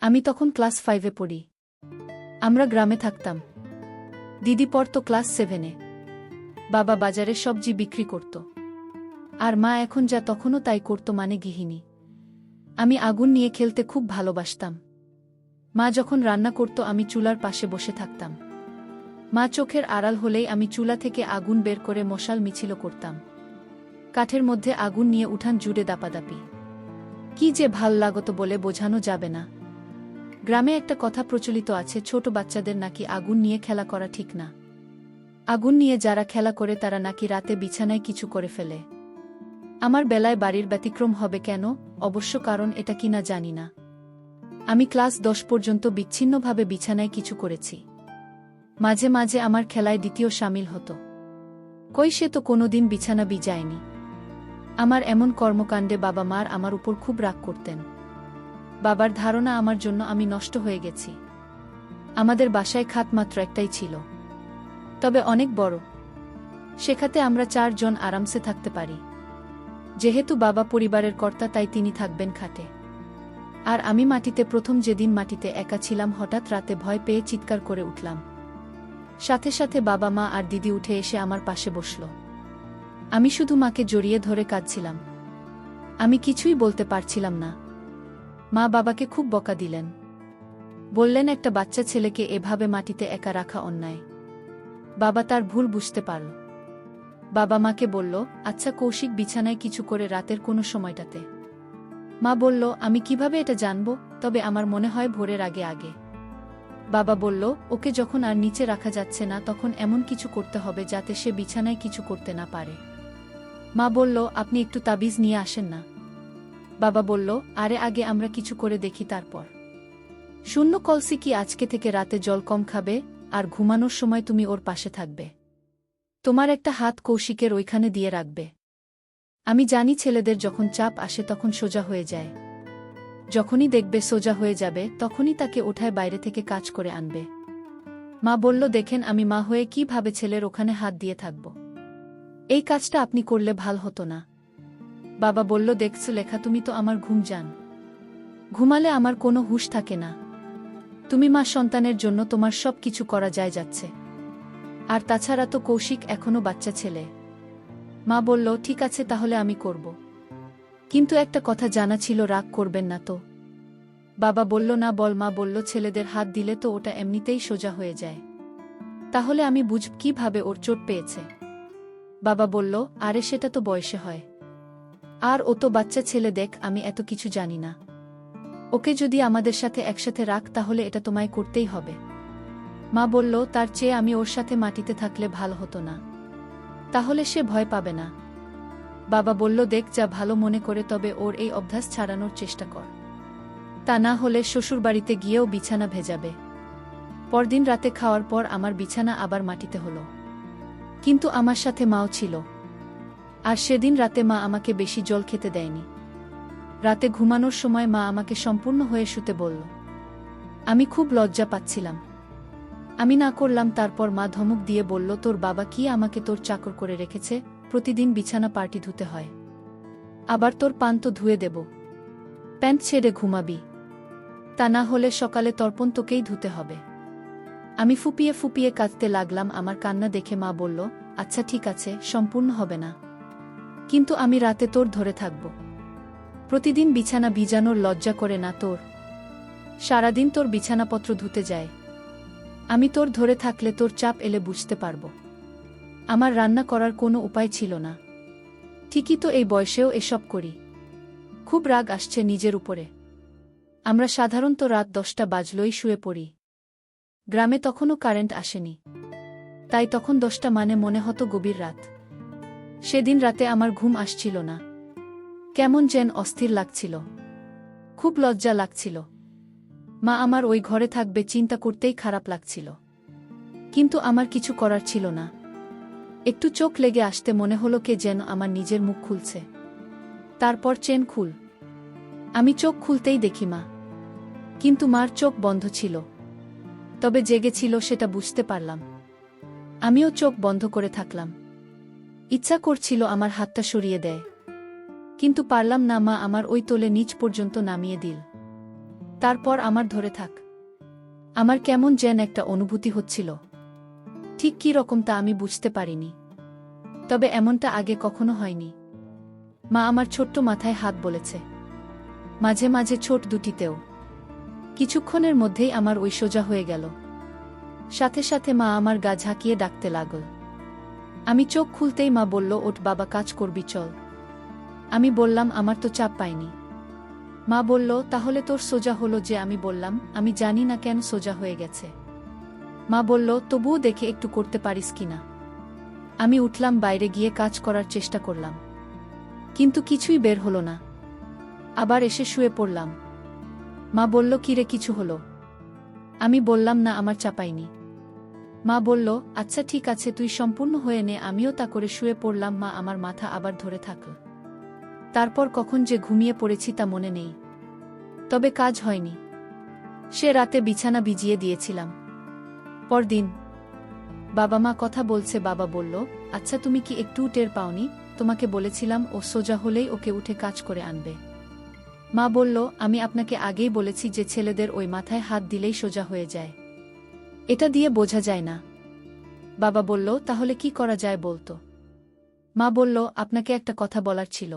আমি তখন ক্লাস 5-এ পড়ি। আমরা গ্রামে থাকতাম। দিদি পড়তো ক্লাস 7-এ। বাবা বাজারে সবজি বিক্রি করত। আর মা এখন যা তখনও তাই করত, মানে গৃহিণী। আমি আগুন নিয়ে খেলতে খুব ভালোবাসতাম। মা যখন রান্না করত আমি চুলার পাশে বসে থাকতাম। মা চোখের আড়াল হলেই আমি চুলা থেকে আগুন বের করে মশাল মিছিল করতাম। কাঠের মধ্যে আগুন নিয়ে উঠান জুড়ে দাপাদাপি। কি যে ভাল লাগতো বলে বোঝানো যাবে না। গ্রামে একটা কথা প্রচলিত আছে, ছোট বাচ্চাদের নাকি আগুন নিয়ে খেলা করা ঠিক না। আগুন নিয়ে যারা খেলা করে তারা নাকি রাতে বিছানায় কিছু করে ফেলে। আমার বেলায় বাড়ির ব্যতিক্রম হবে কেন? অবশ্য কারণ এটা কিনা জানি না। আমি ক্লাস 10 পর্যন্ত বিচ্ছিন্নভাবে বিছানায় কিছু করেছি। মাঝে মাঝে আমার খেলায় দ্বিতীয় শামিল হতো। কই সে তো কোনোদিন বিছানা যায়নি। আমার এমন কর্মকাণ্ডে বাবা মার আমার উপর খুব রাগ করতেন। বাবার ধারণা আমার জন্য আমি নষ্ট হয়ে গেছি। আমাদের বাসায় খাট মাত্র একটাই ছিল, তবে অনেক বড়। সেখাতে আমরা 4 জন আরামসে থাকতে পারি। যেহেতু বাবা পরিবারের কর্তা, তাই তিনি থাকবেন খাটে। আর আমি মাটিতে। প্রথম যেদিন মাটিতে একা ছিলাম, হঠাৎ রাতে ভয় পেয়ে চিৎকার করে উঠলাম। সাথে সাথে বাবা মা আর দিদি উঠে এসে আমার পাশে বসল। আমি শুধু মাকে জড়িয়ে ধরে কাঁদছিলাম। আমি কিছুই বলতে পারছিলাম না। মা বাবাকে খুব বকা দিলেন। বললেন, একটা বাচ্চা ছেলেকে এভাবে মাটিতে একা রাখা অন্যায়। বাবা তার ভুল বুঝতে পারল। বাবা মাকে বলল, আচ্ছা কৌশিক বিছানায় কিছু করে রাতের কোনো সময়টাতে। মা বলল, আমি কিভাবে এটা জানব? তবে আমার মনে হয় ভোরের আগে আগে। বাবা বলল, ওকে যখন আর নিচে রাখা যাচ্ছে না তখন এমন কিছু করতে হবে যাতে সে বিছানায় কিছু করতে না পারে। মা বলল, আপনি একটু তাবিজ নিয়ে আসেন না। বাবা বলল, আরে আগে আমরা কিছু করে দেখি তারপর। শূন্য কলসি কি আজকে থেকে রাতে জল কম খাবে, আর ঘুমানোর সময় তুমি ওর পাশে থাকবে। তোমার একটা হাত কৌশিকের ওইখানে দিয়ে রাখবে। আমি জানি ছেলেদের যখন চাপ আসে তখন সোজা হয়ে যায়। যখনই দেখবে সোজা হয়ে যাবে তখনই তাকে ওঠায় বাইরে থেকে কাজ করে আনবে। মা বলল, দেখেন আমি মা হয়ে কিভাবে ছেলের ওখানে হাত দিয়ে থাকব। এই কাজটা আপনি করলে ভাল হতো না। বাবা বলল, দেখছো লেখা, তুমি তো আমার ঘুম যান। ঘুমালে আমার কোনো হুঁশ থাকে না। তুমি মা, সন্তানের জন্য তোমার সব কিছু করা যায় যাচ্ছে। আর তাছাড়া তো কৌশিক এখনো বাচ্চা ছেলে। মা বলল, ঠিক আছে তাহলে আমি করব। কিন্তু একটা কথা জানা ছিল, রাগ করবেন না তো? বাবা বলল, না বল। মা বলল, ছেলেদের হাত দিলে তো ওটা এমনিতেই সোজা হয়ে যায়। তাহলে আমি বুঝব কিভাবে ওর চোট পেয়েছে? বাবা বলল, আরে সেটা তো বয়সে হয়। আর ও তো বাচ্চা ছেলে, দেখ আমি এত কিছু জানি না। ওকে যদি আমাদের সাথে একসাথে রাখ তাহলে এটা তোমায় করতেই হবে। মা বলল, তার চেয়ে আমি ওর সাথে মাটিতে থাকলে ভালো হতো না? তাহলে সে ভয় পাবে না। বাবা বলল, দেখ যা ভালো মনে করে, তবে ওর এই অভ্যাস ছাড়ানোর চেষ্টা কর। তা না হলে শ্বশুরবাড়িতে গিয়েও বিছানা ভেজাবে। পরদিন রাতে খাওয়ার পর আমার বিছানা আবার মাটিতে হলো। কিন্তু আমার সাথে মাও ছিল। আর সেদিন রাতে মা আমাকে বেশি জল খেতে দেয়নি। রাতে ঘুমানোর সময় মা আমাকে সম্পূর্ণ হয়ে শুতে বলল। আমি খুব লজ্জা পাচ্ছিলাম। আমি না করলাম। তারপর মা ধমক দিয়ে বলল, তোর বাবা কি আমাকে তোর চাকর করে রেখেছে? প্রতিদিন বিছানা পাল্টি ধুতে হয়। আবার তোর পান তো ধুয়ে দেব। প্যান্ট ছেড়ে ঘুমাবি, তা না হলে সকালে তর্পণ তোকেই ধুতে হবে। আমি ফুপিয়ে ফুপিয়ে কাঁদতে লাগলাম। আমার কান্না দেখে মা বলল, আচ্ছা ঠিক আছে, সম্পূর্ণ হবে না, কিন্তু আমি রাতে তোর ধরে থাকব। প্রতিদিন বিছানা ভিজানোর লজ্জা করে না তোর? সারাদিন তোর বিছানাপত্র ধুতে যায়। আমি তোর ধরে থাকলে তোর চাপ এলে বুঝতে পারব। আমার রান্না করার কোনো উপায় ছিল না। ঠিকই তো, এই বয়সেও এসব করি। খুব রাগ আসছে নিজের উপরে। আমরা সাধারণত রাত 10টা বাজলেই শুয়ে পড়ি। গ্রামে তখনও কারেন্ট আসেনি, তাই তখন 10টা মানে মনে হতো গভীর রাত। সেদিন রাতে আমার ঘুম আসছিল না। কেমন যেন অস্থির লাগছিল। খুব লজ্জা লাগছিল। মা আমার ওই ঘরে থাকবে চিন্তা করতেই খারাপ লাগছিল। কিন্তু আমার কিছু করার ছিল না। একটু চোখ লেগে আসতে মনে হলো কে যেন আমার নিজের মুখ খুলছে। তারপর চেন খুল। আমি চোখ খুলতেই দেখি মা। কিন্তু মার চোখ বন্ধ ছিল, তবে জেগেছিল সেটা বুঝতে পারলাম। আমিও চোখ বন্ধ করে থাকলাম। ইচ্ছা করছিল আমার হাতটা সরিয়ে দেয়, কিন্তু পারলাম না। মা আমার ওই তোলে নিচ পর্যন্ত নামিয়ে দিল। তারপর আমার ধরে থাক। আমার কেমন যেন একটা অনুভূতি হচ্ছিল। ঠিক কী রকম তা আমি বুঝতে পারিনি। তবে এমনটা আগে কখনো হয়নি। মা আমার ছোট্ট মাথায় হাত বলেছে, মাঝে মাঝে ছোট দুটিতেও। কিছুক্ষণের মধ্যেই আমার ওই সোজা হয়ে গেল। সাথে সাথে মা আমার গা ঝাঁকিয়ে ডাকতে লাগল। আমি চোখ খুলতেই মা বলল, ওঠ বাবা, কাজ করবি, চল। আমি বললাম, আমার তো চাপ পাইনি। মা বলল, তাহলে তোর সোজা হলো যে? আমি বললাম, আমি জানি না কেন সোজা হয়ে গেছে। মা বলল, তবুও দেখে একটু করতে পারিস কিনা। আমি উঠলাম, বাইরে গিয়ে কাজ করার চেষ্টা করলাম, কিন্তু কিছুই বের হলো না। আবার এসে শুয়ে পড়লাম। মা বলল, কিরে, কিছু হলো? আমি বললাম, না, আমার চাপাইনি। মা বলল, আচ্ছা ঠিক আছে, তুই সম্পূর্ণ হয়ে নে। আমিও তা করে শুয়ে পড়লাম। মা আমার মাথা আবার ধরে থাকল। তারপর কখন যে ঘুমিয়ে পড়েছি তা মনে নেই। তবে কাজ হয়নি। সে রাতে বিছানা ভিজিয়ে দিয়েছিলাম। পরদিন বাবা মা কথা বলছে। বাবা বলল, আচ্ছা তুমি কি একটু টের পাওনি? তোমাকে বলেছিলাম ও সোজা হলেই ওকে উঠে কাজ করে আনবে। মা বলল, আমি আপনাকে আগেই বলেছি যে ছেলেদের ওই মাথায় হাত দিলেই সোজা হয়ে যায়। এটা দিয়ে বোঝা যায় না। বাবা বলল, তাহলে কি করা যায় বলতো? মা বলল, আপনাকে একটা কথা বলার ছিল।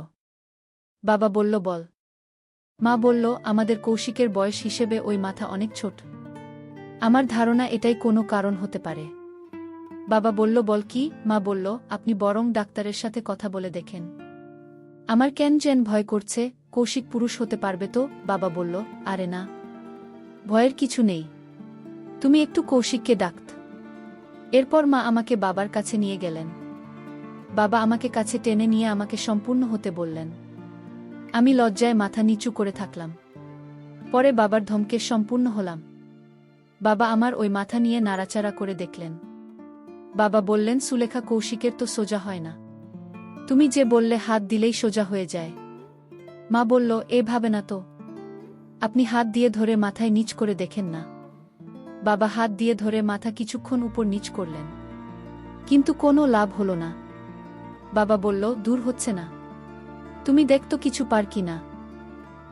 বাবা বলল, বল। মা বলল, আমাদের কৌশিকের বয়স হিসেবে ওই মাথা অনেক ছোট। আমার ধারণা এটাই কোনো কারণ হতে পারে। বাবা বলল, বল কি? মা বলল, আপনি বরং ডাক্তারের সাথে কথা বলে দেখেন। আমার কেন যেন ভয় করছে। কৌশিক পুরুষ হতে পারবে তো? বাবা বলল, আরে না, ভয়ের কিছু নেই, তুমি একটু কৌশিককে ডাকত। এরপর মা আমাকে বাবার কাছে নিয়ে গেলেন। বাবা আমাকে কাছে টেনে নিয়ে আমাকে সম্পূর্ণ হতে বললেন। আমি লজ্জায় মাথা নিচু করে থাকলাম। পরে বাবার ধমকে সম্পূর্ণ হলাম। বাবা আমার ওই মাথা নিয়ে নাড়াচাড়া করে দেখলেন। বাবা বললেন, সুলেখা, কৌশিকের তো সোজা হয় না। তুমি যে বললে হাত দিলেই সোজা হয়ে যায়। মা বলল, এভাবে না তো, আপনি হাত দিয়ে ধরে মাথায় নিচ করে দেখেন না। বাবা হাত দিয়ে ধরে মাথা কিছুক্ষণ উপর নিচ করলেন, কিন্তু কোনো লাভ হলো না। বাবা বলল, দূর হচ্ছে না, তুমি দেখতো কিছু পার কি না।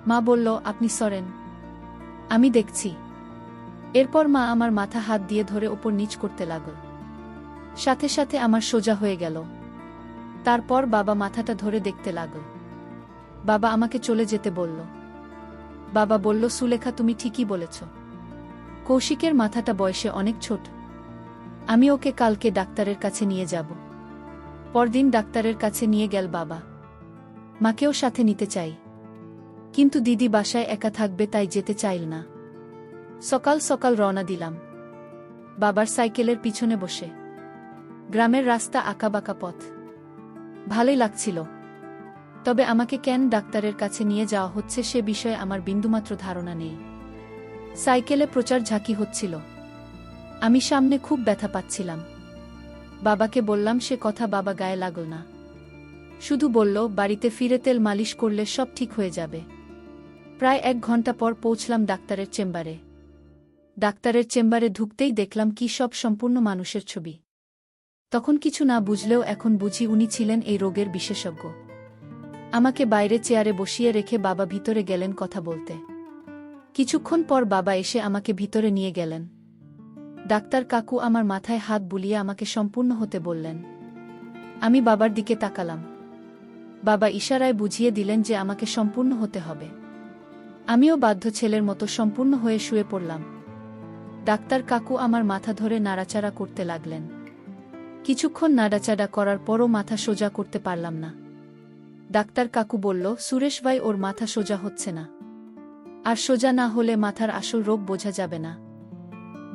মা বলল, আপনি সরেন, আমি দেখছি। এরপর মা আমার মাথা হাত দিয়ে ধরে ওপর নিচ করতে লাগল। সাথে সাথে আমার সোজা হয়ে গেল। তারপর বাবা মাথাটা ধরে দেখতে লাগল। বাবা আমাকে চলে যেতে বলল। বাবা বলল, সুলেখা, তুমি ঠিকই বলেছ, কৌশিকের মাথাটা বয়সে অনেক ছোট। আমি ওকে কালকে ডাক্তারের কাছে নিয়ে যাব। পরদিন ডাক্তারের কাছে নিয়ে গেল বাবা। মাকেও সাথে নিতে চাই, কিন্তু দিদি বাসায় একা থাকবে তাই যেতে চাইল না। সকাল সকাল রওনা দিলাম, বাবার সাইকেলের পিছনে বসে। গ্রামের রাস্তা আঁকাবাঁকা পথ, ভালোই লাগছিল। তবে আমাকে কেন ডাক্তারের কাছে নিয়ে যাওয়া হচ্ছে সে বিষয়ে আমার বিন্দুমাত্র ধারণা নেই। সাইকেলে প্রচার ঝাঁকি হচ্ছিল। আমি সামনে খুব ব্যথা পাচ্ছিলাম। বাবাকে বললাম সে কথা, বাবা গায়ে লাগল না। শুধু বলল, বাড়িতে ফিরে তেল মালিশ করলে সব ঠিক হয়ে যাবে। প্রায় 1 ঘন্টা পর পৌঁছলাম ডাক্তারের চেম্বারে। ডাক্তারের চেম্বারে ঢুকতেই দেখলাম কি সব সম্পূর্ণ মানুষের ছবি। তখন কিছু না বুঝলেও এখন বুঝি উনি ছিলেন এই রোগের বিশেষজ্ঞ। আমাকে বাইরে চেয়ারে বসিয়ে রেখে বাবা ভিতরে গেলেন কথা বলতে। কিছুক্ষণ পর বাবা এসে আমাকে ভিতরে নিয়ে গেলেন। ডাক্তার কাকু আমার মাথায় হাত বুলিয়ে আমাকে সম্পূর্ণ হতে বললেন। আমি বাবার দিকে তাকালাম। বাবা ইশারায় বুঝিয়ে দিলেন যে আমাকে সম্পূর্ণ হতে হবে। আমিও বাধ্য ছেলের মতো সম্পূর্ণ হয়ে শুয়ে পড়লাম। ডাক্তার কাকু আমার মাথা ধরে নাড়াচাড়া করতে লাগলেন। কিছুক্ষণ নাড়াচাড়া করার পরও মাথা সোজা করতে পারলাম না। ডাক্তার কাকু বলল, সুরেশ ভাই, ওর মাথা সোজা হচ্ছে না, আর সোজা না হলে মাথার আসল রোগ বোঝা যাবে না।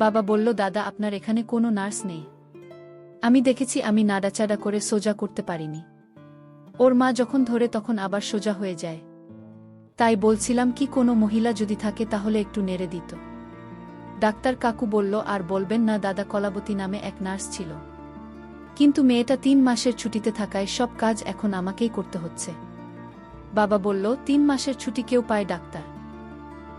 বাবা বলল, দাদা, আপনার এখানে কোনো নার্স নেই? আমি দেখেছি, আমি নাড়াচাড়া করে সোজা করতে পারিনি। ওর মা যখন ধরে তখন আবার সোজা হয়ে যায়। তাই বলছিলাম কি কোনো মহিলা যদি থাকে তাহলে একটু নেড়ে দিত। ডাক্তার কাকু বলল, আর বলবেন না দাদা, কলাবতী নামে এক নার্স ছিল, কিন্তু মেয়েটা 3 মাসের ছুটিতে থাকায় সব কাজ এখন আমাকেই করতে হচ্ছে। বাবা বলল, 3 মাসের ছুটি কেউ পায় ডাক্তার?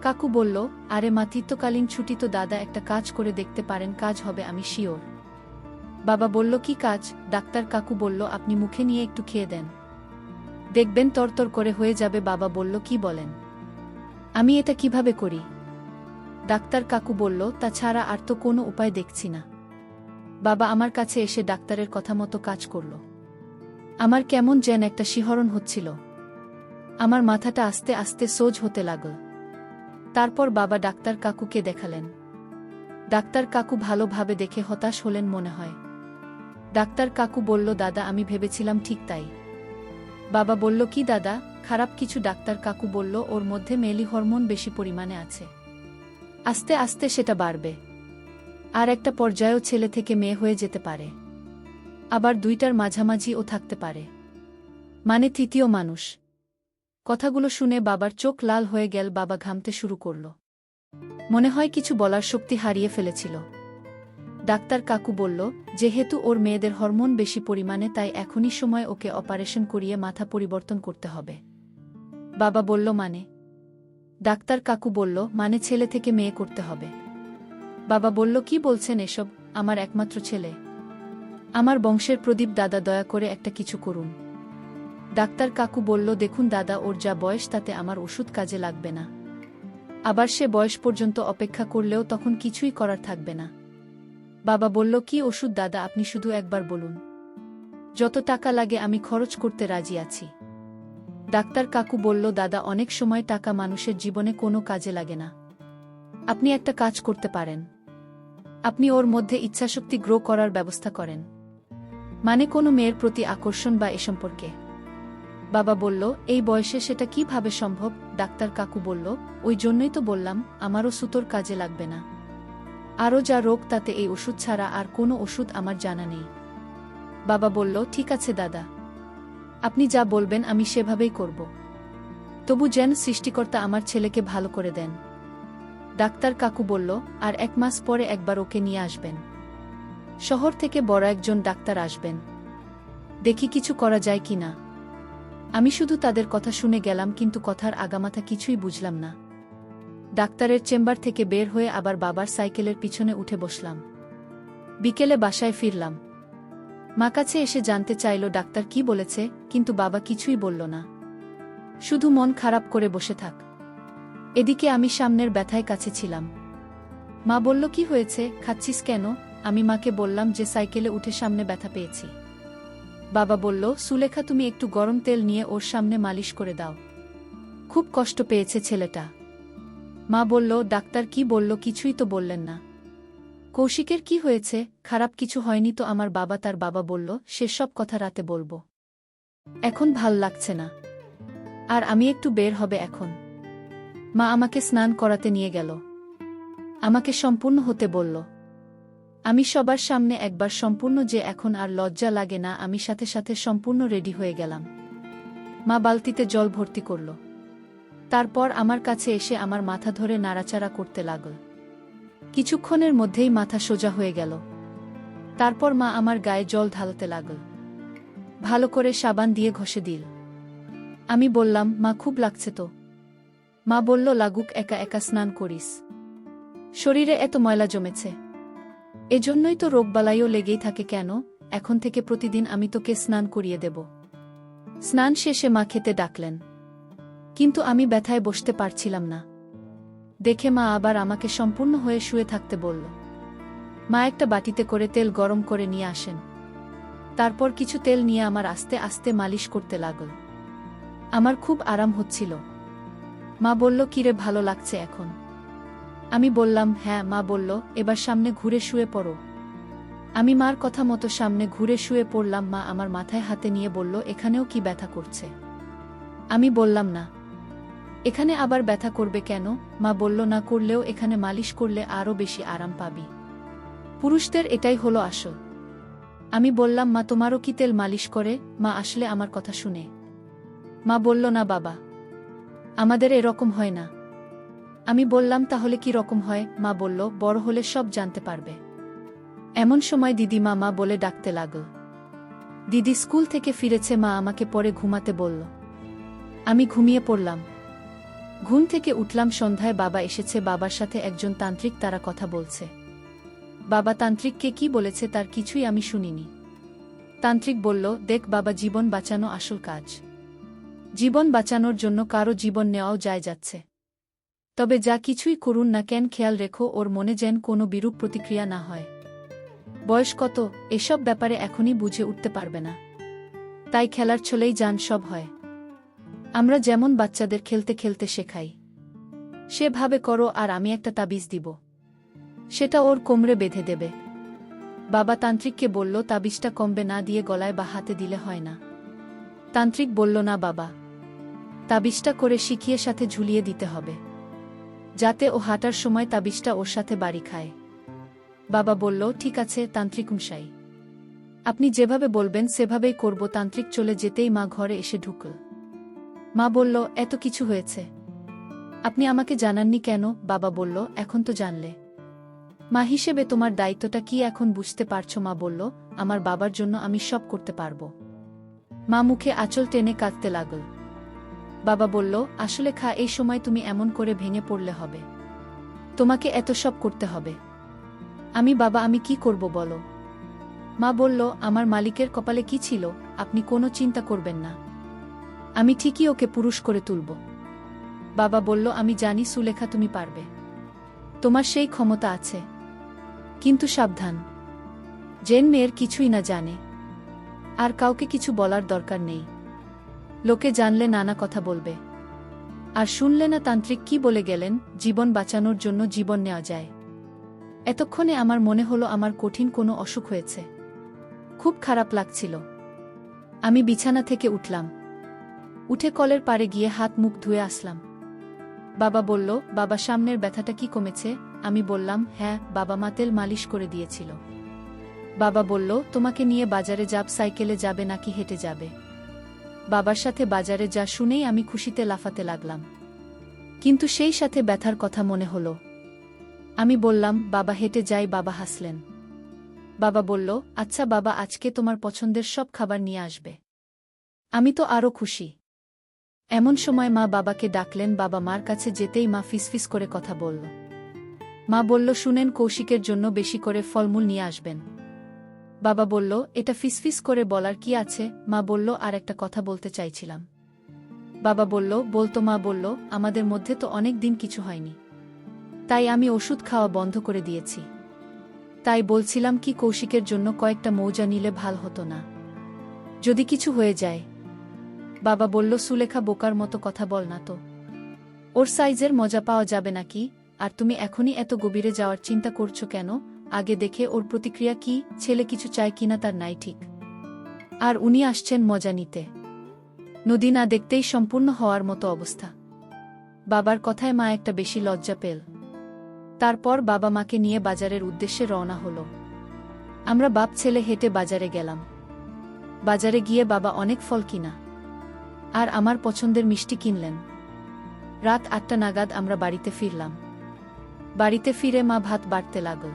কাকু বলল, আরে মাতৃত্বকালীন ছুটি তো দাদা, একটা কাজ করে দেখতে পারেন, কাজ হবে আমি শিওর। বাবা বলল, কি কাজ? ডাক্তার কাকু বলল, আপনি মুখে নিয়ে একটু খেয়ে দেন, দেখবেন তরতর করে হয়ে যাবে। বাবা বলল, কি বলেন? আমি এটা কিভাবে করি? ডাক্তার কাকু বলল, তাছাড়া আর তো কোনো উপায় দেখছি না। বাবা আমার কাছে এসে ডাক্তারের কথা মতো কাজ করল। আমার কেমন যেন একটা শিহরণ হচ্ছিল। আমার মাথাটা আস্তে আস্তে সোজ হতে লাগল। তারপর বাবা ডাক্তার কাকুকে দেখালেন। ডাক্তার কাকু ভালোভাবে দেখে হতাশ হলেন মনে হয়। ডাক্তার কাকু বলল, দাদা আমি ভেবেছিলাম ঠিক তাই। বাবা বলল, কি দাদা, খারাপ কিছু? ডাক্তার কাকু বলল, ওর মধ্যে মেলি হরমোন বেশি পরিমাণে আছে। আস্তে আস্তে সেটা বাড়বে। আর একটা পর্যায়েও ছেলে থেকে মেয়ে হয়ে যেতে পারে। আবার দুইটার মাঝামাঝিও থাকতে পারে, মানে তৃতীয় মানুষ। কথাগুলো শুনে বাবার চোখ লাল হয়ে গেল। বাবা ঘামতে শুরু করল। মনে হয় কিছু বলার শক্তি হারিয়ে ফেলেছিল। ডাক্তার কাকু বলল, যেহেতু ওর মেয়েদের হরমোন বেশি পরিমাণে, তাই এখনই সময় ওকে অপারেশন করিয়ে মাথা পরিবর্তন করতে হবে। বাবা বলল, মানে? ডাক্তার কাকু বলল, মানে ছেলে থেকে মেয়ে করতে হবে। বাবা বলল, কি বলছেন এসব? আমার একমাত্র ছেলে, আমার বংশের প্রদীপ, দাদা দয়া করে একটা কিছু করুন। ডাক্তার কাকু বলল, দেখুন দাদা, ওর যা বয়স তাতে আমার ওষুধ কাজে লাগবে না। আবার সে বয়স পর্যন্ত অপেক্ষা করলেও তখন কিছুই করার থাকবে না। বাবা বলল, কি ওষুধ দাদা, আপনি শুধু একবার বলুন। যত টাকা লাগে আমি খরচ করতে রাজি আছি। ডাক্তার কাকু বলল, দাদা অনেক সময় টাকা মানুষের জীবনে কোনো কাজে লাগে না। আপনি একটা কাজ করতে পারেন। আপনি ওর মধ্যে ইচ্ছাশক্তি গ্রো করার ব্যবস্থা করেন, মানে কোনো মেয়ের প্রতি আকর্ষণ বা এ সম্পর্কে। বাবা বলল, এই বয়সে সেটা কিভাবে সম্ভব? ডাক্তার কাকু বলল, ওই জন্যই তো বললাম, আমারও সুতোর কাজে লাগবে না। আরও যা রোগ তাতে এই ওষুধ ছাড়া আর কোনো ওষুধ আমার জানা নেই। বাবা বলল, ঠিক আছে দাদা, আপনি যা বলবেন আমি সেভাবেই করব। তবু যেন সৃষ্টিকর্তা আমার ছেলেকে ভালো করে দেন। ডাক্তার কাকু বলল, আর 1 মাস পরে একবার ওকে নিয়ে আসবেন। শহর থেকে বড় একজন ডাক্তার আসবেন। দেখি কিছু করা যায় কি না। আমি শুধু তাদের কথা শুনে গেলাম, কিন্তু কথার আগামাথা কিছুই বুঝলাম না। ডাক্তারের চেম্বার থেকে বের হয়ে আবার বাবার সাইকেলের পিছনে উঠে বসলাম। বিকেলে বাসায় ফিরলাম। মা কাছে এসে জানতে চাইল ডাক্তার কি বলেছে, কিন্তু বাবা কিছুই বলল না। শুধু মন খারাপ করে বসে থাক। এদিকে আমি সামনের ব্যথায় কাছে ছিলাম। মা বলল, কি হয়েছে, খাচ্ছিস কেন? আমি মাকে বললাম যে সাইকেলে উঠে সামনে ব্যথা পেয়েছি। বাবা বলল, সুলেখা তুমি একটু গরম তেল নিয়ে ওর সামনে মালিশ করে দাও, খুব কষ্ট পেয়েছে ছেলেটা। মা বলল, ডাক্তার কি বলল? কিছুই তো বললেন না। কৌশিকের কি হয়েছে? খারাপ কিছু হয়নি তো? আমার বাবা তার বাবা বলল, সেসব কথা রাতে বলবো, এখন ভাল লাগছে না। আর আমি একটু বের হবে এখন। মা আমাকে স্নান করাতে নিয়ে গেল। আমাকে সম্পূর্ণ হতে বলল। আমি সবার সামনে একবার সম্পূর্ণ, যে এখন আর লজ্জা লাগে না। আমি সাথে সাথে সম্পূর্ণ রেডি হয়ে গেলাম। মা বালতিতে জল ভর্তি করল। তারপর আমার কাছে এসে আমার মাথা ধরে নাড়াচাড়া করতে লাগল। কিছুক্ষণের মধ্যেই মাথা সোজা হয়ে গেল। তারপর মা আমার গায়ে জল ঢালতে লাগল। ভালো করে সাবান দিয়ে ঘষে দিল। আমি বললাম, মা খুব লাগছে তো। মা বলল, লাগুক, একা একা স্নান করিস, শরীরে এত ময়লা জমেছে। এজন্যই তো রোগবালাইও লেগেই থাকে। কেন, এখন থেকে প্রতিদিন আমি তোকে স্নান করিয়ে দেব। স্নান শেষে মা খেতে ডাকলেন, কিন্তু আমি ব্যথায় বসতে পারছিলাম না দেখে মা আবার আমাকে সম্পূর্ণ হয়ে শুয়ে থাকতে বলল। মা একটা বাটিতে করে তেল গরম করে নিয়ে আসেন। তারপর কিছু তেল নিয়ে আমার আস্তে আস্তে মালিশ করতে লাগল। আমার খুব আরাম হচ্ছিল। মা বলল, কিরে, ভালো লাগছে এখন? আমি বললাম, হ্যাঁ। মা বলল, এবার সামনে ঘুরে শুয়ে পড়ো। আমি মার কথা মতো সামনে ঘুরে শুয়ে পড়লাম। মা আমার মাথায় হাতে নিয়ে বলল, এখানেও কি ব্যথা করছে? আমি বললাম, না। এখানে আবার ব্যথা করবে কেন? মা বলল, না করলেও এখানে মালিশ করলে আরও বেশি আরাম পাবি। পুরুষদের এটাই হলো আসল। আমি বললাম, মা তোমারও কি তেল মালিশ করে? মা আসলে আমার কথা শুনে মা বলল, না বাবা, আমাদের এরকম হয় না। আমি বললাম, তাহলে কি রকম হয়? মা বলল, বড় হলে সব জানতে পারবে। এমন সময় দিদিমা মা বলে ডাকতে লাগল। দিদি স্কুল থেকে ফিরেছে। মা আমাকে পরে ঘুমাতে বলল। আমি ঘুমিয়ে পড়লাম। ঘুম থেকে উঠলাম সন্ধ্যায়। বাবা এসেছে। বাবার সাথে একজন তান্ত্রিক, তারা কথা বলছে। বাবা তান্ত্রিককে কি বলেছে তার কিছুই আমি শুনিনি। তান্ত্রিক বলল, দেখ বাবা, জীবন বাঁচানো আসল কাজ। জীবন বাঁচানোর জন্য কারো জীবন নেওয়াও যায় যাচ্ছে। তবে যা কিছুই করুন না কেন খেয়াল রেখো ওর মনে যেন কোনো বিরূপ প্রতিক্রিয়া না হয়। বয়স কত, এসব ব্যাপারে এখনই বুঝে উঠতে পারবে না। তাই খেলার ছলেই যান সব হয়। আমরা যেমন বাচ্চাদের খেলতে খেলতে শেখাই, সেভাবে করো আর আমি একটা তাবিজ দিব, সেটা ওর কোমরে বেঁধে দেবে। বাবা তান্ত্রিককে বলল তাবিজটা কমবে না দিয়ে গলায় বা হাতে দিলে হয় না। তান্ত্রিক বলল না বাবা, তাবিজটা করে শিখিয়ে সাথে ঝুলিয়ে দিতে হবে, যাতে ও হাঁটার সময় তাবিজটা ওর সাথে বাড়ি খায়। বাবা বলল ঠিক আছে তান্ত্রিক মশাই, আপনি যেভাবে বলবেন সেভাবেই করব। তান্ত্রিক চলে যেতেই মা ঘরে এসে ঢুকল। মা বলল এত কিছু হয়েছে, আপনি আমাকে জানাননি কেন? বাবা বলল এখন তো জানলে। মা হিসেবে তোমার দায়িত্বটা কি এখন বুঝতে পারছো? মা বলল আমার বাবার জন্য আমি সব করতে পারবো। মা মুখে আঁচল টেনে কাঁদতে লাগল। বাবা বলল আসলে খা, এই সময় তুমি এমন করে ভেঙে পড়লে হবে? তোমাকে এত সব করতে হবে? বাবা আমি কি করব বলো? মা বলল আমার মালিকের কপালে কি ছিল, আপনি কোনো চিন্তা করবেন না, আমি ঠিকই ওকে পুরুষ করে তুলব। বাবা বলল আমি জানি সুলেখা তুমি পারবে, তোমার সেই ক্ষমতা আছে, কিন্তু সাবধান, জেন মেয়ের কিছুই না জানে, আর কাউকে কিছু বলার দরকার নেই, লোকে জানলে নানা কথা বলবে। আর শুনলে না তান্ত্রিক কি বলে গেলেন, জীবন বাঁচানোর জন্য জীবন নেওয়া যায়। এতক্ষণে আমার মনে হলো আমার কঠিন কোনো অসুখ হয়েছে, খুব খারাপ লাগছিল। আমি বিছানা থেকে উঠলাম, উঠে কলের পাড়ে গিয়ে হাত মুখ ধুয়ে আসলাম। বাবা বলল বাবা সামনের ব্যথাটা কি কমেছে? আমি বললাম হ্যাঁ বাবা, মা তেল মালিশ করে দিয়েছিল। বাবা বলল তোমাকে নিয়ে বাজারে যাব, সাইকেলে যাবে নাকি হেঁটে যাবে? বাবার সাথে বাজারে যা শুনেই আমি খুশিতে লাফাতে লাগলাম, কিন্তু সেই সাথে ব্যথার কথা মনে হলো। আমি বললাম বাবা হেঁটে যাই। বাবা হাসলেন। বাবা বলল আচ্ছা বাবা, আজকে তোমার পছন্দের সব খাবার নিয়ে আসবে। আমি তো আরও খুশি। এমন সময় মা বাবাকে ডাকলেন। বাবা মার কাছে যেতেই মা ফিসফিস করে কথা বলল। মা বলল শুনেন, কৌশিকের জন্য বেশি করে ফলমূল নিয়ে আসবেন। বাবা বলল এটা ফিসফিস করে বলার কি আছে? মা বলল আর একটা কথা বলতে চাইছিলাম। বাবা বলল বলতো? মা বলল আমাদের মধ্যে তো অনেক দিন কিছু হয়নি, তাই আমি ওষুধ খাওয়া বন্ধ করে দিয়েছি। তাই বলছিলাম কি কৌশিকের জন্য কয়েকটা মৌজা নিলে ভাল হতো না, যদি কিছু হয়ে যায়। বাবা বলল সুলেখা বোকার মতো কথা বল না তো, ওর সাইজের মজা পাওয়া যাবে নাকি? আর তুমি এখনই এত গভীরে যাওয়ার চিন্তা করছো কেন? আগে দেখে ওর প্রতিক্রিয়া কি, ছেলে কিছু চায় কিনা তার নাই ঠিক। আর উনি আসছেন মজা নিতে, নদী না দেখতেই সম্পূর্ণ হওয়ার মতো অবস্থা। বাবার কথায় মা একটা বেশি লজ্জা পেল। তারপর বাবা মাকে নিয়ে বাজারের উদ্দেশ্যে রওনা হলো। আমরা বাপ ছেলে হেঁটে বাজারে গেলাম। বাজারে গিয়ে বাবা অনেক ফল কিনা আর আমার পছন্দের মিষ্টি কিনলেন। রাত ৮টা নাগাদ আমরা বাড়িতে ফিরলাম। বাড়িতে ফিরে মা ভাত বাড়তে লাগল।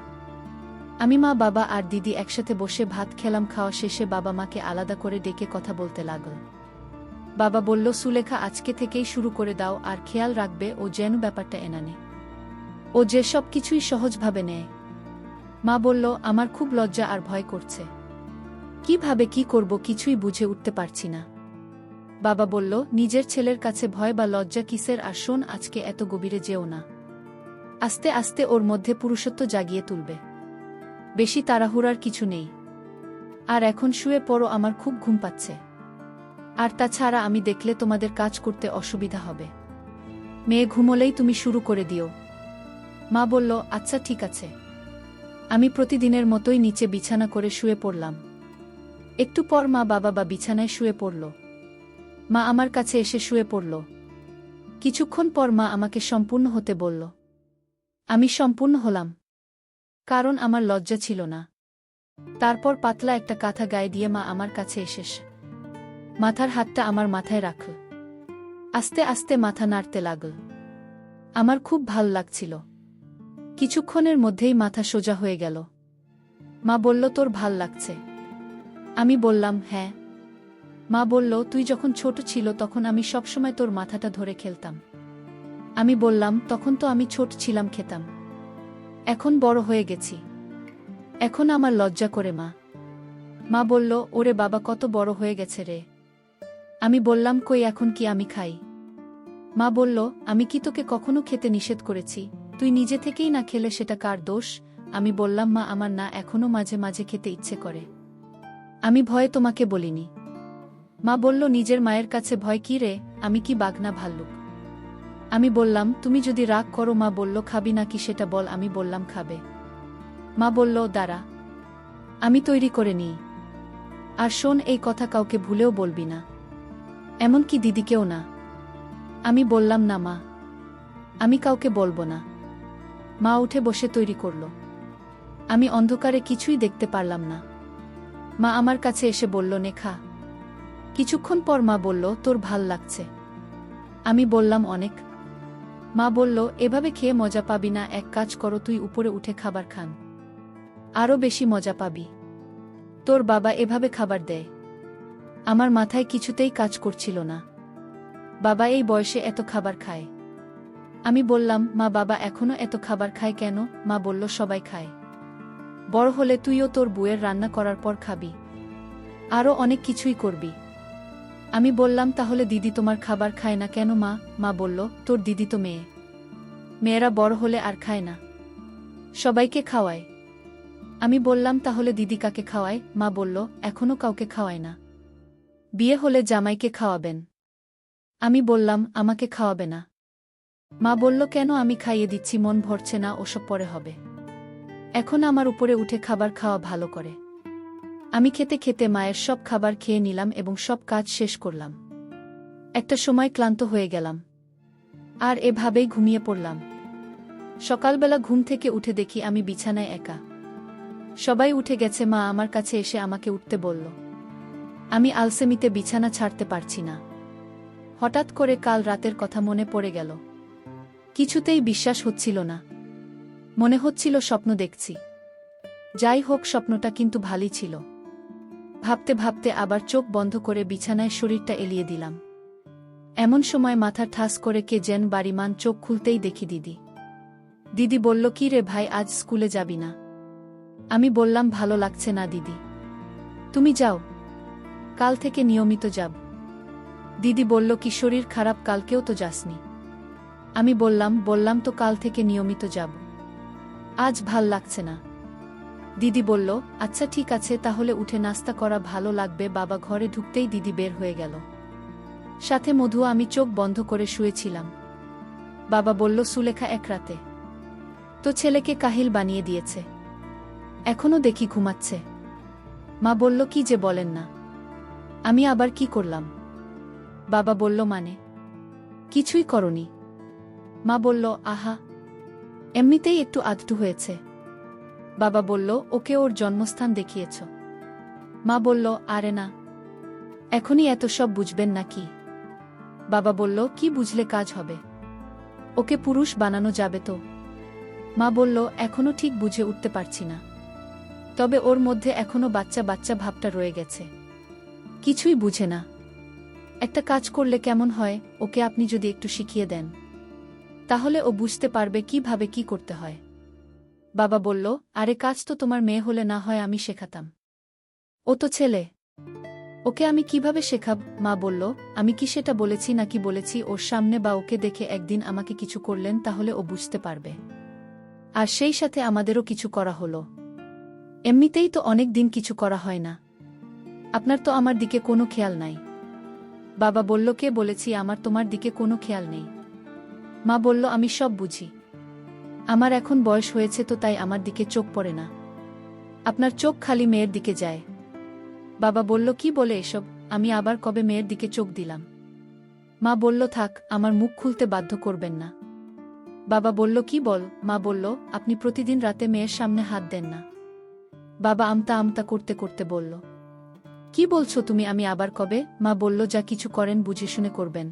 আমি, মা, বাবা আর দিদি একসাথে বসে ভাত খেলাম। খাওয়া শেষে বাবা মাকে আলাদা করে ডেকে কথা বলতে লাগল। বাবা বলল সুলেখা আজকে থেকেই শুরু করে দাও, আর খেয়াল রাখবে ও যেন ব্যাপারটা এনানে, ও যে সব কিছুই সহজভাবে নেয়। মা বলল আমার খুব লজ্জা আর ভয় করছে, কিভাবে কি করব কিছুই বুঝে উঠতে পারছি না। বাবা বলল নিজের ছেলের কাছে ভয় বা লজ্জা কিসের? আর শোন, আজকে এত গভীরে যেও না, আস্তে আস্তে ওর মধ্যে পুরুষত্ব জাগিয়ে তুলবে, বেশি তাড়াহুড়ার কিছু নেই। আর এখন শুয়ে পড়ো, আমার খুব ঘুম পাচ্ছে। আর তাছাড়া আমি দেখলে তোমাদের কাজ করতে অসুবিধা হবে, মেয়ে ঘুমোলেই তুমি শুরু করে দিও। মা বলল আচ্ছা ঠিক আছে। আমি প্রতিদিনের মতোই নিচে বিছানা করে শুয়ে পড়লাম। একটু পর মা বাবা বিছানায় শুয়ে পড়ল। মা আমার কাছে এসে শুয়ে পড়ল। কিছুক্ষণ পর মা আমাকে সম্পূর্ণ হতে বলল। আমি সম্পূর্ণ হলাম, কারণ আমার লজ্জা ছিল না। তারপর পাতলা একটা কাঁথা গায়ে দিয়ে মা আমার কাছে এসে মাথার হাতটা আমার মাথায় রাখল। আস্তে আস্তে মাথা নাড়তে লাগল। আমার খুব ভাল লাগছিল। কিছুক্ষণের মধ্যেই মাথা সোজা হয়ে গেল। মা বলল তোর ভাল লাগছে? আমি বললাম হ্যাঁ। মা বলল তুই যখন ছোট ছিল তখন আমি সবসময় তোর মাথাটা ধরে খেলতাম। আমি বললাম তখন তো আমি ছোট ছিলাম, খেতাম। এখন বড় হয়ে গেছি, এখন আমার লজ্জা করে মা। মা বলল ওরে বাবা, কত বড় হয়ে গেছে রে। আমি বললাম কই, এখন কি আমি খাই? মা বলল, আমি কি তোকে কখনো খেতে নিষেধ করেছি? তুই নিজে থেকেই না খেলে সেটা কার দোষ? আমি বললাম, মা, আমার না এখনো মাঝে মাঝে খেতে ইচ্ছে করে। আমি ভয়ে তোমাকে বলিনি। মা বলল, নিজের মায়ের কাছে ভয় কি রে? আমি কি বাঘ না ভাল্লুক? আমি বললাম, তুমি যদি রাগ করো। মা বলল, খাবি নাকি সেটা বল। আমি বললাম, খাবে। মা বলল, দাঁড়া, আমি তৈরি করে নিই। আর শোন, এই কথা কাউকে ভুলেও বলবি না, এমনকি দিদিকেও না। আমি বললাম, না মা, আমি কাউকে বলবো না। মা উঠে বসে তৈরি করল। আমি অন্ধকারে কিছুই দেখতে পারলাম না। মা আমার কাছে এসে বলল, নে খা। কিছুক্ষণ পর মা বলল, তোর ভাল লাগছে? আমি বললাম, অনেক। মা বলল, এভাবে খেয়ে মজা পাবি না, এক কাজ করো, তুই উপরে উঠে খাবার খান, আরও বেশি মজা পাবি। তোর বাবা এভাবে খাবার দেয়? আমার মাথায় কিছুতেই কাজ করছিল না। বাবা এই বয়সে এত খাবার খায়? আমি বললাম, মা, বাবা এখনো এত খাবার খায় কেন? মা বলল, সবাই খায়। বড় হলে তুইও তোর বউয়ের রান্না করার পর খাবি, আরও অনেক কিছুই করবি। আমি বললাম, তাহলে দিদি তোমার খাবার খায় না কেন মা? মা বলল, তোর দিদি তো মেয়ে, মেয়েরা বড় হলে আর খায় না, সবাইকে খাওয়ায়। আমি বললাম, তাহলে দিদি কাকে খাওয়ায়? মা বলল, এখনো কাউকে খাওয়ায় না, বিয়ে হলে জামাইকে খাওয়াবেন। আমি বললাম, আমাকে খাওয়াবে না? মা বলল, কেন? আমি খাইয়ে দিচ্ছি, মন ভরছে না, ওসব পরে হবে। এখন আমার উপরে উঠে খাবার খাওয়া ভালো করে। আমি খেতে খেতে মায়ের সব খাবার খেয়ে নিলাম এবং সব কাজ শেষ করলাম। একটা সময় ক্লান্ত হয়ে গেলাম, আর এভাবেই ঘুমিয়ে পড়লাম। সকালবেলা ঘুম থেকে উঠে দেখি আমি বিছানায় একা। সবাই উঠে গেছে। মা আমার কাছে এসে আমাকে উঠতে বলল। আমি আলসেমিতে বিছানা ছাড়তে পারছি না। হঠাৎ করে কাল রাতের কথা মনে পড়ে গেল। কিছুতেই বিশ্বাস হচ্ছিল না, মনে হচ্ছিল স্বপ্ন দেখছি। যাই হোক, স্বপ্নটা কিন্তু ভালোই ছিল। ভাবতে ভাবতে আবার চোখ বন্ধ করে বিছানায় শরীরটা এলিয়ে দিলাম। এমন সময় মাথা ঠাস করে কে যেন বাড়িমান। চোখ খুলতেই দেখি দিদি। দিদি বলল, কি রে ভাই, আজ স্কুলে যাবি না? আমি বললাম, ভালো লাগছে না দিদি। তুমি যাও, কাল থেকে নিয়মিত যাব। দিদি বলল, কি শরীর খারাপ? কালকেও তো যাসনি। আমি বললাম তো কাল থেকে নিয়মিত যাব, আজ ভাল লাগছে না। দিদি বলল, আচ্ছা ঠিক আছে, তাহলে উঠে নাস্তা করা, ভালো লাগবে। বাবা ঘরে ঢুকতেই দিদি বের হয়ে গেল, সাথে মধু। আমি চোখ বন্ধ করে শুয়েছিলাম। বাবা বলল, সুলেখা এক রাতে তো ছেলেকে কাহিল বানিয়ে দিয়েছে, এখনো দেখি ঘুমাচ্ছে। মা বলল, কি যে বলেন না। আমি আবার কি করলাম? বাবা বলল, মানে? কিছুই করনি। মা বলল, আহা, এমনিতেই একটু আধটু হয়েছে। বাবা বলল, ওকে ওর জন্মস্থান দেখিয়েছ? মা বলল, আরে না, এখনই এত সব বুঝবেন নাকি? বাবা বলল, কি বুঝলে কাজ হবে? ওকে পুরুষ বানানো যাবে তো? মা বলল, এখনো ঠিক বুঝে উঠতে পারছি না, তবে ওর মধ্যে এখনো বাচ্চা বাচ্চা ভাবটা রয়ে গেছে, কিছুই বুঝে না। একটা কাজ করলে কেমন হয়, ওকে আপনি যদি একটু শিখিয়ে দেন, তাহলে ও বুঝতে পারবে কিভাবে কি করতে হয়। বাবা বলল, আরে কাজ তো তোমার মেয়ে হলে না হয় আমি শেখাতাম, ও তো ছেলে, ওকে আমি কিভাবে শেখাব? মা বলল, আমি কি সেটা বলেছি নাকি বলেছি ওর সামনে বা ওকে দেখে একদিন আমাকে কিছু করলেন, তাহলে ও বুঝতে পারবে। আর সেই সাথে আমাদেরও কিছু করা হলো। এমনিতেই তো অনেক দিন কিছু করা হয় না। আপনার তো আমার দিকে কোনো খেয়াল নাই। বাবা বলল, কে বলেছি আমার তোমার দিকে কোনো খেয়াল নেই? মা বলল, আমি সব বুঝি, আমার এখন বয়স হয়েছে তো, তাই আমার দিকে চোখ পড়ে না, আপনার চোখ খালি মেয়ের দিকে যায়। বাবা বলল, কি বলে এসব? আমি আবার কবে মেয়ের দিকে চোখ দিলাম? মা বলল, থাক, আমার মুখ খুলতে বাধ্য করবেন না। বাবা বলল, কি বল? মা বলল, আপনি প্রতিদিন রাতে মেয়ের সামনে হাত দেন না। বাবা আমতা আমতা করতে করতে বলল, কি বলছো তুমি? আমি আবার কবে? মা বলল, যা কিছু করেন বুঝে শুনে করবেন,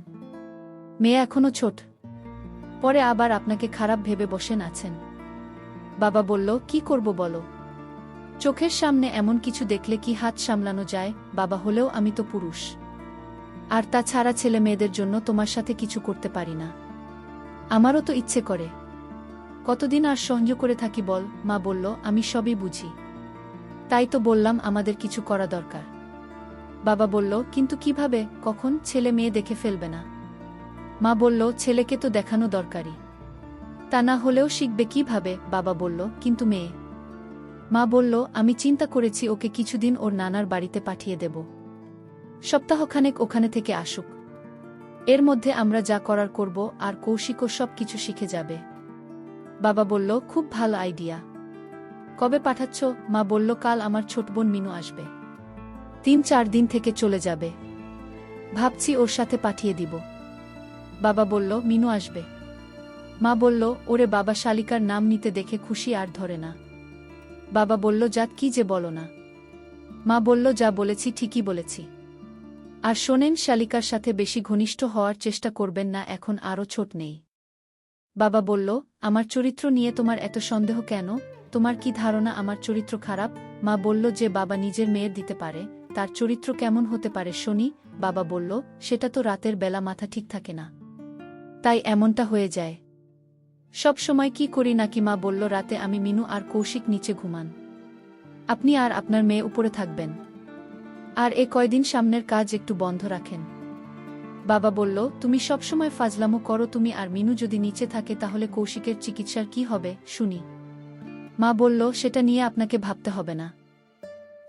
মেয়ে এখনো ছোট, পরে আবার আপনাকে খারাপ ভেবে বসেন আছেন। বাবা বলল, কি করব বলো? চোখের সামনে এমন কিছু দেখলে কি হাত সামলানো যায়? বাবা হলেও আমি তো পুরুষ, আর তাছাড়া ছেলে মেয়েদের জন্য তোমার সাথে কিছু করতে পারি না, আমারও তো ইচ্ছে করে, কতদিন আর সহ্য করে থাকি বল? মা বলল, আমি সবই বুঝি, তাই তো বললাম আমাদের কিছু করা দরকার। বাবা বলল, কিন্তু কিভাবে, কখন? ছেলে মেয়ে দেখে ফেলবে না? মা বলল, ছেলেকে তো দেখানো দরকারি। তা না হলেও শিখবে কিভাবে? বাবা বলল, কিন্তু মেয়ে। মা বলল, আমি চিন্তা করেছি ওকে কিছুদিন ওর নানার বাড়িতে পাঠিয়ে দেব। সপ্তাহখানেক ওখানে থেকে আসুক। এর মধ্যে আমরা যা করার করব, আর কৌশিকও সব কিছু শিখে যাবে। বাবা বলল, খুব ভালো আইডিয়া। কবে পাঠাচ্ছ? মা বলল, কাল আমার ছোট বোন মিনু আসবে। 3-4 দিন থেকে চলে যাবে। ভাবছি ওর সাথে পাঠিয়ে দিব। বাবা বলল, মিনু আসবে? মা বলল, ওরে বাবা, শালিকার নাম নিতে দেখে খুশি আর ধরে না। বাবা বলল, জাত কি যে বলো না। মা বলল, যা বলেছি ঠিকই বলেছি। আর শোনেন, শালিকার সাথে বেশি ঘনিষ্ঠ হওয়ার চেষ্টা করবেন না, এখন আরও ছোট নেই। বাবা বলল, আমার চরিত্র নিয়ে তোমার এত সন্দেহ কেন? তোমার কি ধারণা আমার চরিত্র খারাপ? মা বলল, যে বাবা নিজের মেয়ের দিতে পারে, তার চরিত্র কেমন হতে পারে শুনি। বাবা বলল, সেটা তো রাতের বেলা মাথা ঠিক থাকে না, তাই এমনটা হয়ে যায়। সব সময় কি করি নাকি? মা বলল, রাতে আমি, মিনু আর কৌশিক নিচে ঘুমান। আপনি আর আপনার মেয়ে উপরে থাকবেন। আর কয়দিন সামনের কাজ একটু বন্ধ রাখেন। বাবা বলল, তুমি সবসময় ফাজলামো করো। তুমি আর মিনু যদি নিচে থাকে তাহলে কৌশিকের চিকিৎসার কি হবে শুনি। মা বলল, সেটা নিয়ে আপনাকে ভাবতে হবে না,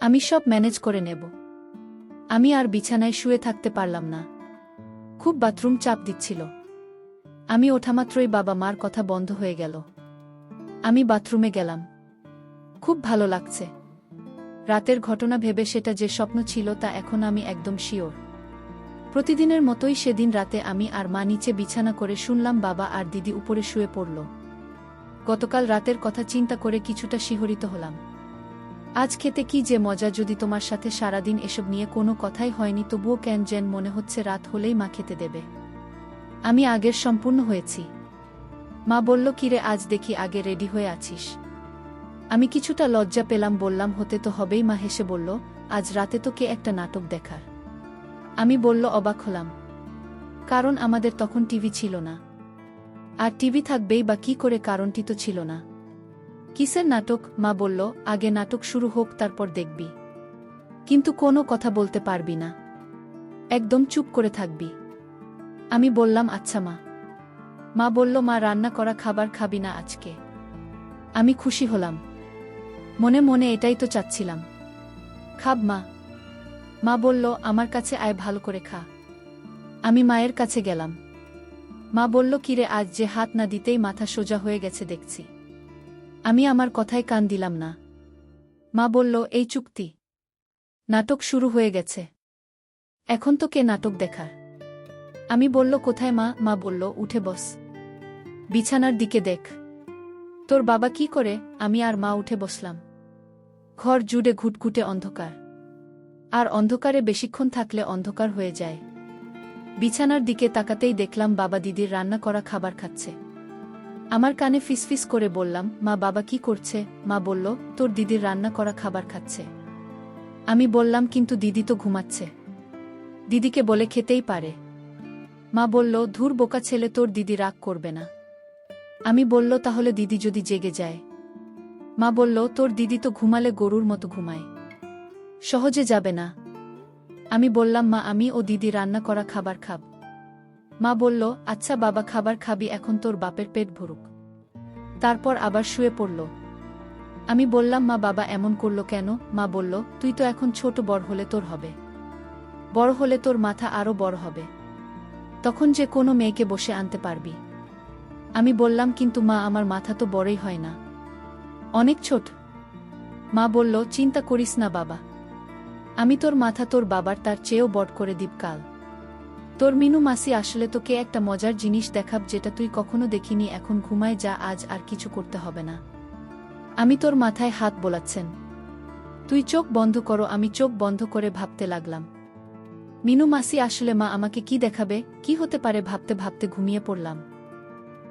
আমি সব ম্যানেজ করে নেব। আমি আর বিছানায় শুয়ে থাকতে পারলাম না, খুব বাথরুম চাপ দিচ্ছিল। আমি ওঠামাত্রই বাবা মার কথা বন্ধ হয়ে গেল। আমি বাথরুমে গেলাম, খুব ভালো লাগছে। রাতের ঘটনা ভেবে সেটা যে স্বপ্ন ছিল তা এখন আমি একদম শিওর। প্রতিদিনের মতোই সেদিন রাতে আমি আর মা নিচে বিছানা করে শুনলাম বাবা আর দিদি উপরে শুয়ে পড়ল। গতকাল রাতের কথা চিন্তা করে কিছুটা শিহরিত হলাম। আজ খেতে কি যে মজা! যদি তোমার সাথে সারাদিন এসব নিয়ে কোনো কথাই হয়নি, তবুও কেন যেন মনে হচ্ছে রাত হলেই মা খেতে দেবে। আমি আগের সম্পূর্ণ হয়েছি। মা বলল, কিরে আজ দেখি আগে রেডি হয়ে আছিস। আমি কিছুটা লজ্জা পেলাম, বললাম, হতে তো হবেই। মা হেসে বলল, আজ রাতে তো কে একটা নাটক দেখার। আমি বলল, অবাক হলাম, কারণ আমাদের তখন টিভি ছিল না। আর টিভি থাকবেই বা কি করে, কারণটি তো ছিল না। কিসের নাটক? মা বলল, আগে নাটক শুরু হোক, তারপর দেখবি। কিন্তু কোনো কথা বলতে পারবি না, একদম চুপ করে থাকবি। আমি বললাম, আচ্ছা মা। মা বলল, মা রান্না করা খাবার খাবি না আজকে? আমি খুশি হলাম, মনে মনে এটাই তো চাচ্ছিলাম। খাব মা? মা বলল, আমার কাছে আয়, ভালো করে খা। আমি মায়ের কাছে গেলাম। মা বলল, কিরে আজ যে হাত না দিতেই মাথা সোজা হয়ে গেছে দেখছি। আমি আমার কথায় কান দিলাম না। মা বলল, এই চুক্তি, নাটক শুরু হয়ে গেছে, এখন তো কে নাটক দেখার? আমি বলল, কোথায় মা? মা বলল, উঠে বস, বিছানার দিকে দেখ। তোর বাবা কি করে? আমি আর মা উঠে বসলাম। ঘর জুড়ে ঘুটঘুটে অন্ধকার, আর অন্ধকারে বেশিক্ষণ থাকলে অন্ধকার হয়ে যায়। বিছানার দিকে তাকাতেই দেখলাম বাবা দিদির রান্না করা খাবার খাচ্ছে। আমার কানে ফিসফিস করে বললাম, মা, বাবা কি করছে? মা বলল, তোর দিদির রান্না করা খাবার খাচ্ছে। আমি বললাম, কিন্তু দিদি তো ঘুমাচ্ছে, দিদিকে বলে খেতেই পারে। মা বলল, ধুর বোকা ছেলে, তোর দিদি রাগ করবে না। আমি বলল, তাহলে দিদি যদি জেগে যায়? মা বলল, তোর দিদি তো ঘুমালে গরুর মতো ঘুমায়, সহজে যাবে না। আমি বললাম, মা, আমি ও দিদি রান্না করা খাবার খাব। মা বলল, আচ্ছা বাবা, খাবার খাবি, এখন তোর বাপের পেট ভরুক, তারপর আবার শুয়ে পড়ল। আমি বললাম, মা, বাবা এমন করল কেন? মা বলল, তুই তো এখন ছোট, বড় হলে তোর হবে, বড় হলে তোর মাথা আরো বড় হবে, তখন যে কোনো মেয়েকে বসে আনতে পারবি। আমি বললাম, কিন্তু মা, আমার মাথা তো বড়ই হয় না, অনেক ছোট। মা বলল, চিন্তা করিস না বাবা, আমি তোর মাথা তোর বাবার তার চেয়েও বড় করে দিব কাল। তোর মিনু মাসি আসলে তোকে একটা মজার জিনিস দেখাব, যেটা তুই কখনো দেখিনি। এখন ঘুমায় যা, আজ আর কিছু করতে হবে না। আমি তোর মাথায় হাত বোলাচ্ছেন, তুই চোখ বন্ধ করো। আমি চোখ বন্ধ করে ভাবতে লাগলাম, মিনু মাসি আসলে মা আমাকে কি দেখাবে, কি হতে পারে? ভাবতে ভাবতে ঘুমিয়ে পড়লাম।